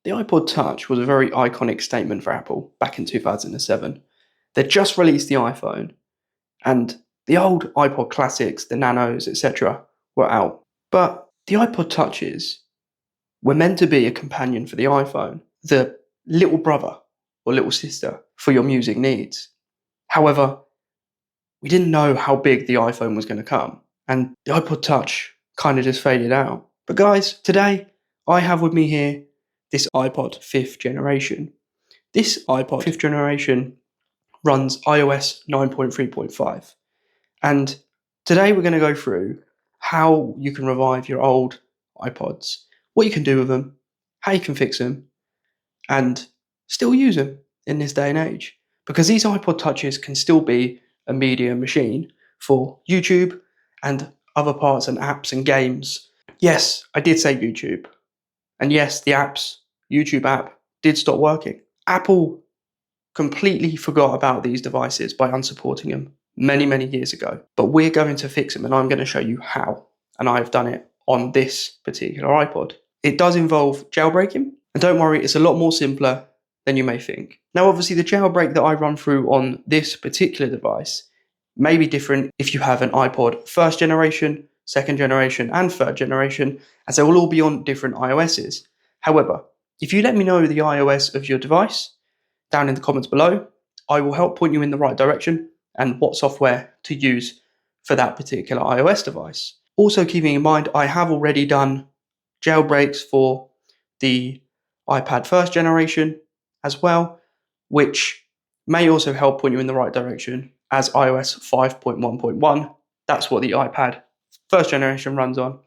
The iPod Touch was a very iconic statement for Apple back in 2007. They'd just released the iPhone, and the old iPod classics, the Nanos, etc., were out. But the iPod Touches were meant to be a companion for the iPhone, the little brother or little sister for your music needs. However, we didn't know how big the iPhone was going to come, and the iPod Touch kind of just faded out. But guys, today I have with me here this iPod 5th generation. This iPod 5th generation runs iOS 9.3.5. And today we're going to go through how you can revive your old iPods, what you can do with them, how you can fix them, and still use them in this day and age. Because these iPod Touches can still be a media machine for YouTube and other parts and apps and games. Yes, I did say YouTube. And yes, the YouTube app did stop working. Apple completely forgot about these devices by unsupporting them many, many years ago. But we're going to fix them, and I'm going to show you how. And I've done it on this particular iPod. It does involve jailbreaking. And don't worry, it's a lot more simpler than you may think. Now, obviously, the jailbreak that I run through on this particular device may be different if you have an iPod 1st generation, 2nd generation, and 3rd generation, as they will all be on different iOSs. However, if you let me know the iOS of your device down in the comments below, I will help point you in the right direction and what software to use for that particular iOS device. Also, keeping in mind, I have already done jailbreaks for the iPad 1st generation as well, which may also help point you in the right direction, as iOS 5.1.1, that's what the iPad 1st generation runs on,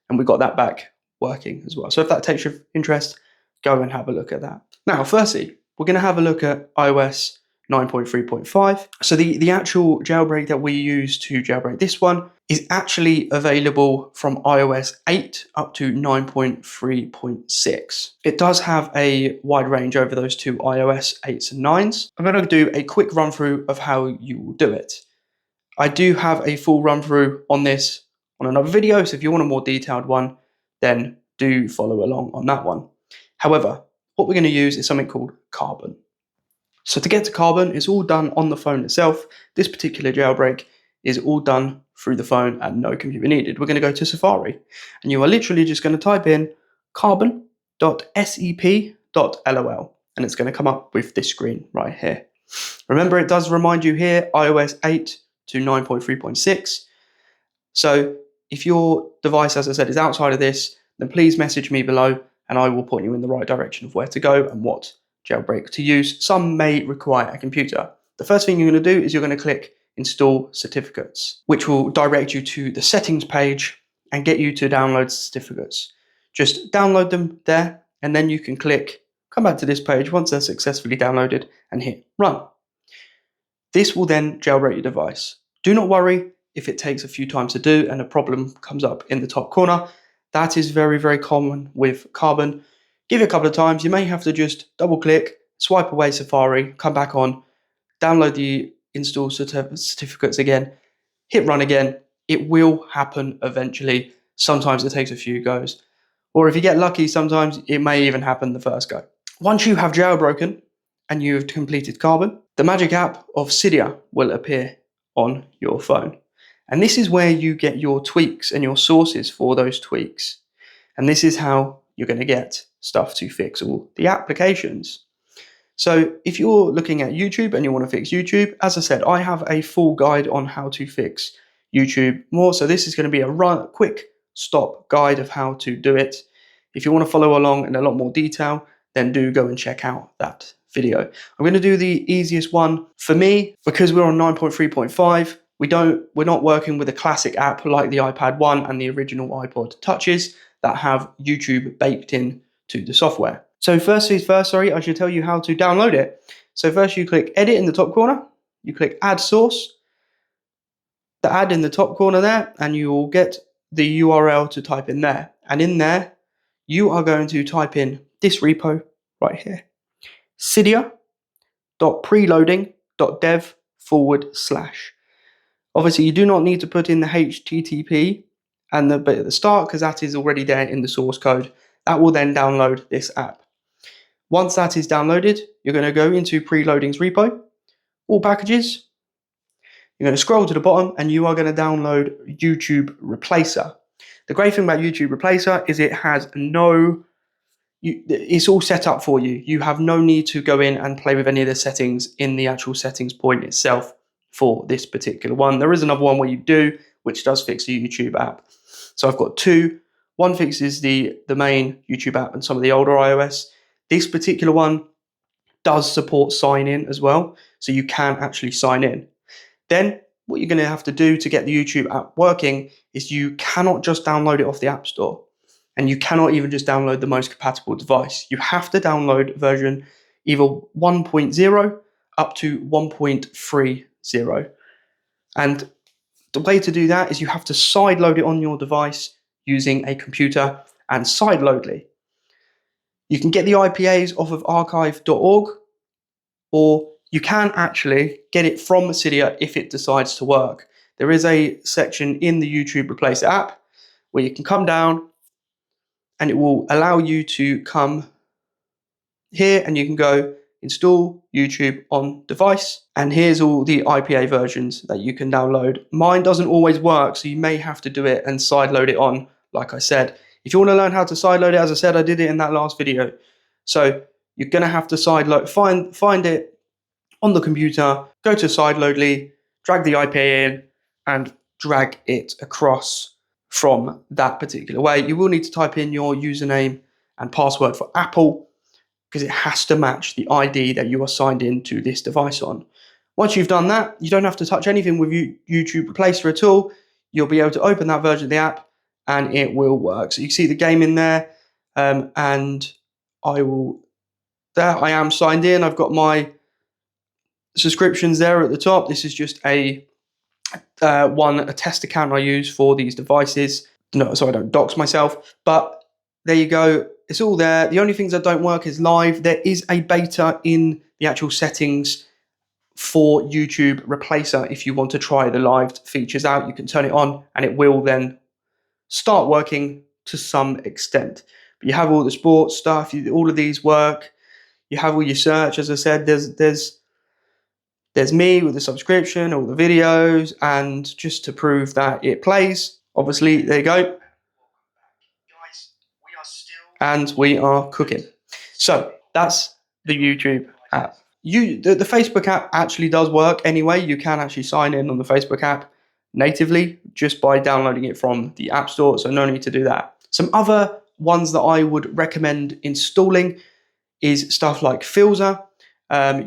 and we got that back working as well. So if that takes your interest, go and have a look at that. Now, firstly, we're going to have a look at iOS 9.3.5. So the actual jailbreak that we use to jailbreak this one is actually available from iOS 8 up to 9.3.6. It does have a wide range over those two iOS 8s and 9s. I'm going to do a quick run through of how you will do it. I do have a full run through on this on another video, so if you want a more detailed one, then do follow along on that one. However, what we're going to use is something called Carbon. So to get to Carbon, it's all done on the phone itself. This particular jailbreak is all done through the phone and no computer needed. We're going to go to Safari, and you are literally just going to type in carbon.sep.lol, and it's going to come up with this screen right here. Remember, it does remind you here, iOS 8 to 9.3.6. So if your device, as I said, is outside of this, then please message me below and I will point you in the right direction of where to go and what jailbreak to use. Some may require a computer. The first thing you're going to do is you're going to click Install Certificates, which will direct you to the settings page and get you to download certificates. Just download them there, and then you can click, come back to this page once they're successfully downloaded, and hit Run. This will then jailbreak your device. Do not worry if it takes a few times to do and a problem comes up in the top corner. That is very, very common with Carbon. Give it a couple of times. You may have to just double click, swipe away Safari, come back on, download the install certificates again, hit run again. It will happen eventually. Sometimes it takes a few goes. Or if you get lucky, sometimes it may even happen the first go. Once you have jailbroken and you've completed Carbon, the magic app of Cydia will appear on your phone. And this is where you get your tweaks and your sources for those tweaks. And this is how you're going to get stuff to fix all the applications. So if you're looking at YouTube and you want to fix YouTube, as I said, I have a full guide on how to fix YouTube more. So this is going to be a quick stop guide of how to do it. If you want to follow along in a lot more detail, then do go and check out that video. I'm going to do the easiest one for me because we're on 9.3.5. We're not working with a classic app like the iPad 1 and the original iPod Touches that have YouTube baked in to the software. So first things first, I should tell you how to download it. So first you click Edit in the top corner, you click Add Source, the add in the top corner there, and you will get the URL to type in there. And in there, you are going to type in this repo right here, cydia.preloading.dev/. Obviously, you do not need to put in the HTTP and the bit at the start because that is already there in the source code. That will then download this app. Once that is downloaded, you're going to go into preloadings repo, all packages. You're going to scroll to the bottom and you are going to download YouTube Replacer. The great thing about YouTube Replacer is it has it's all set up for you. You have no need to go in and play with any of the settings in the actual settings point itself for this particular one. There is another one where you do, which does fix the YouTube app. So I've got two. One fixes the main YouTube app and some of the older iOS. This particular one does support sign in as well. So you can actually sign in. Then what you're going to have to do to get the YouTube app working is you cannot just download it off the App Store. And you cannot even just download the most compatible device. You have to download version either 1.0 up to 1.30. And the way to do that is you have to sideload it on your device using a computer and sideloadly. You can get the IPAs off of archive.org, or you can actually get it from Cydia if it decides to work. There is a section in the YouTube Replacer app where you can come down and it will allow you to come here and you can go install YouTube on device. And here's all the IPA versions that you can download. Mine doesn't always work, so you may have to do it and sideload it on, like I said. If you want to learn how to sideload it, as I said, I did it in that last video. So you're going to have to sideload, find it on the computer, go to sideloadly, drag the IPA in, and drag it across from that particular way. You will need to type in your username and password for Apple because it has to match the ID that you are signed into this device on. Once you've done that, you don't have to touch anything with YouTube Replacer at all. You'll be able to open that version of the app and it will work. So you can see the game in there, and I am signed in. I've got my subscriptions there at the top. This is just a test account I use for these devices. No, so I don't dox myself, but there you go. It's all there. The only things that don't work is live. There is a beta in the actual settings for YouTube Replacer. If you want to try the live features out, you can turn it on and it will then start working to some extent. But you have all the sports stuff, all of these work. You have all your search. As I said, there's me with the subscription, all the videos, and just to prove that it plays, obviously, there you go. And we are cooking. So that's the YouTube app. The Facebook app actually does work anyway. You can actually sign in on the Facebook app natively just by downloading it from the App Store, so no need to do that. Some other ones that I would recommend installing is stuff like Filza.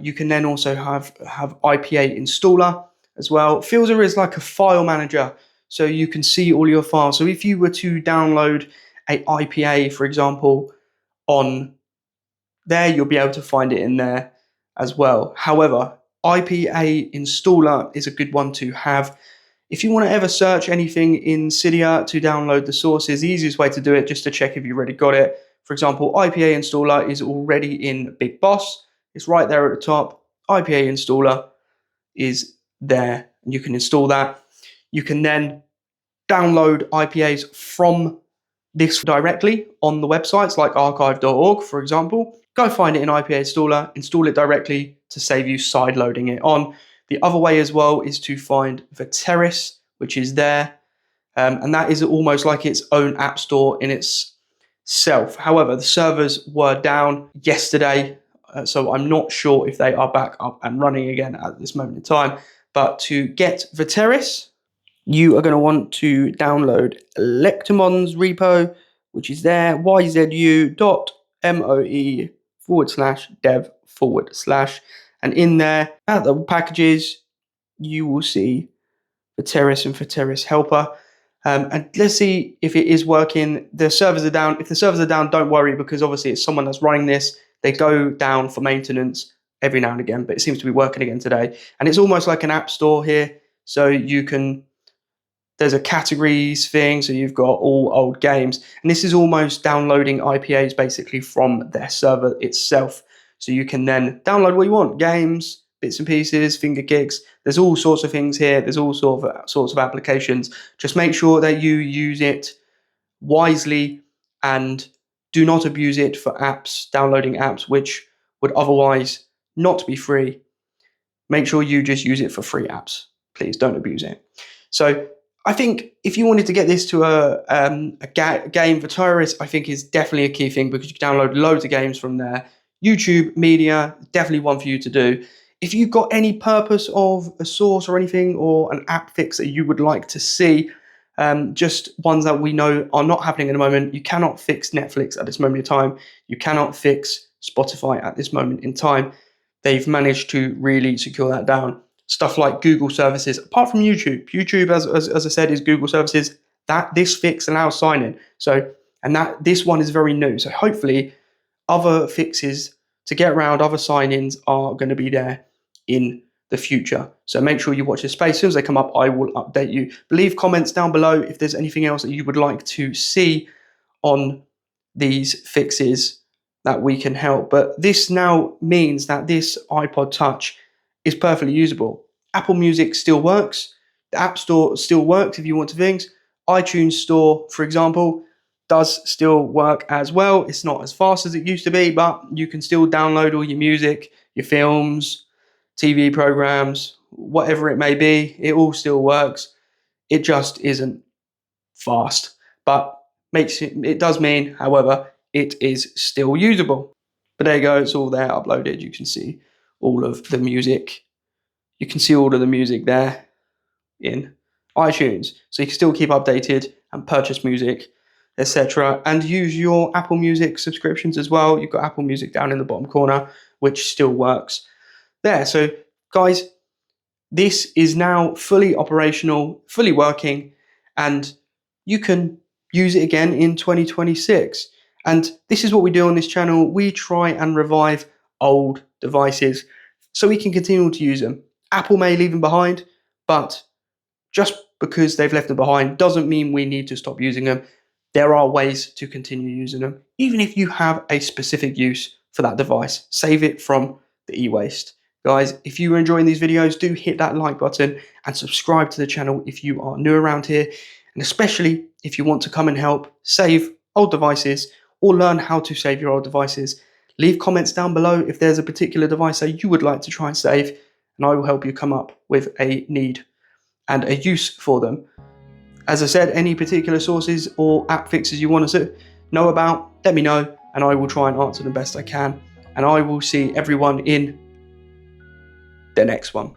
You can then also have IPA installer as well. Filza is like a file manager, so you can see all your files. So if you were to download a IPA, for example, on there, you'll be able to find it in there as well. However, IPA installer is a good one to have. If you want to ever search anything in Cydia to download the sources, the easiest way to do it, just to check if you've already got it. For example, IPA installer is already in Big Boss. It's right there at the top. IPA installer is there, and you can install that. You can then download IPAs from this directly on the websites like archive.org, for example. Go find it in IPA installer, install it directly to save you sideloading it on. The other way as well is to find Veteris, which is there, and that is almost like its own app store in itself. However, the servers were down yesterday, so I'm not sure if they are back up and running again at this moment in time. But to get Veteris, you are going to want to download Lectimon's repo, which is there, yzu.moe/dev/, and in there, at the packages, you will see Veteris and Veteris helper. And let's see if it is working. The servers are down. If the servers are down, don't worry, because obviously it's someone that's running this. They go down for maintenance every now and again, but it seems to be working again today. And it's almost like an app store here. So you can, there's a categories thing. So you've got all old games. And this is almost downloading IPAs basically from their server itself. So you can then download what you want, games, bits and pieces, finger kicks. There's all sorts of things here. There's all sorts of applications. Just make sure that you use it wisely and do not abuse it for apps, downloading apps which would otherwise not be free. Make sure you just use it for free apps. Please don't abuse it. So I think if you wanted to get this to a game, Veteris, I think is definitely a key thing, because you can download loads of games from there. YouTube Media, definitely one for you to do. If you've got any purpose of a source or anything, or an app fix that you would like to see, just ones that we know are not happening at the moment. You cannot fix Netflix at this moment in time. You cannot fix Spotify at this moment in time. They've managed to really secure that down. Stuff like Google services, apart from YouTube. YouTube, as I said, is Google services. That this fix allows sign-in. So, and that this one is very new. So hopefully other fixes to get around, other sign-ins are going to be there in the future. So make sure you watch this space. As soon as they come up, I will update you. Leave comments down below if there's anything else that you would like to see on these fixes that we can help. But this now means that this iPod Touch is perfectly usable. Apple Music still works. The App Store still works if you want to things. iTunes Store, for example, does still work as well. It's not as fast as it used to be, but you can still download all your music, your films, TV programs, whatever it may be. It all still works. It just isn't fast, but it does mean, however, it is still usable. But there you go, it's all there uploaded. You can see all of the music. You can see all of the music there in iTunes. So you can still keep updated and purchase music, etc. And use your Apple Music subscriptions as well. You've got Apple Music down in the bottom corner, which still works there. So guys, this is now fully operational, fully working, and you can use it again in 2026. And this is what we do on this channel. We try and revive old devices so we can continue to use them. Apple may leave them behind, but just because they've left them behind doesn't mean we need to stop using them. There are ways to continue using them. Even if you have a specific use for that device, save it from the e-waste. Guys, if you are enjoying these videos, do hit that like button and subscribe to the channel if you are new around here. And especially if you want to come and help save old devices or learn how to save your old devices, leave comments down below if there's a particular device that you would like to try and save, and I will help you come up with a need and a use for them. As I said, any particular sources or app fixes you want to know about, let me know, and I will try and answer the best I can. And I will see everyone in the next one.